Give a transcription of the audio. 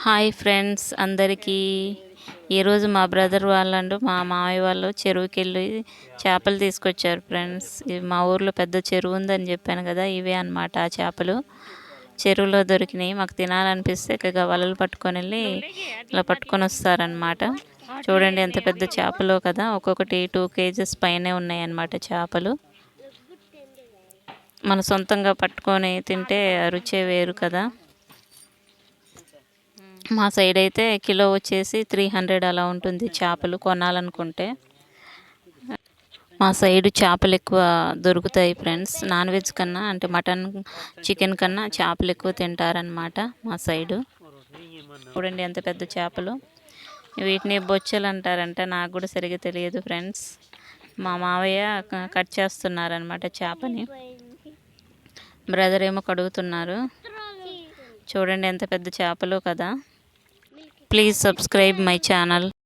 Hi friends అందరికీ. ఈరోజు మా బ్రదర్ వాళ్ళండు మా మామయ్య వాళ్ళు చెరువుకి వెళ్ళి చేపలు తీసుకొచ్చారు ఫ్రెండ్స్. మా ఊర్లో పెద్ద చెరువు ఉందని చెప్పాను కదా, ఇవే అన్నమాట ఆ చేపలు. చెరువులో దొరికినాయి. మాకు తినాలనిపిస్తే ఇక వలలు పట్టుకొని వెళ్ళి ఇలా పట్టుకొని వస్తారనమాట. చూడండి ఎంత పెద్ద చేపలో కదా, ఒక్కొక్కటి 2 kgs పైనే ఉన్నాయి అన్నమాట చేపలు. మన సొంతంగా పట్టుకొని తింటే రుచే వేరు కదా. మా సైడ్ అయితే కిలో వచ్చేసి 300 అలా ఉంటుంది చేపలు కొనాలనుకుంటే. మా సైడు చేపలు ఎక్కువ దొరుకుతాయి ఫ్రెండ్స్. నాన్ వెజ్ కన్నా అంటే మటన్ చికెన్ కన్నా చేపలు ఎక్కువ తింటారనమాట మా సైడు. చూడండి ఎంత పెద్ద చేపలు. వీటిని బొచ్చెలు అంటారంట, నాకు కూడా సరిగ్గా తెలియదు ఫ్రెండ్స్. మా మావయ్య కట్ చేస్తున్నారనమాట చేపని, బ్రదర్ ఏమో కడుగుతున్నారు. చూడండి ఎంత పెద్ద చేపలు కదా. Please subscribe my channel.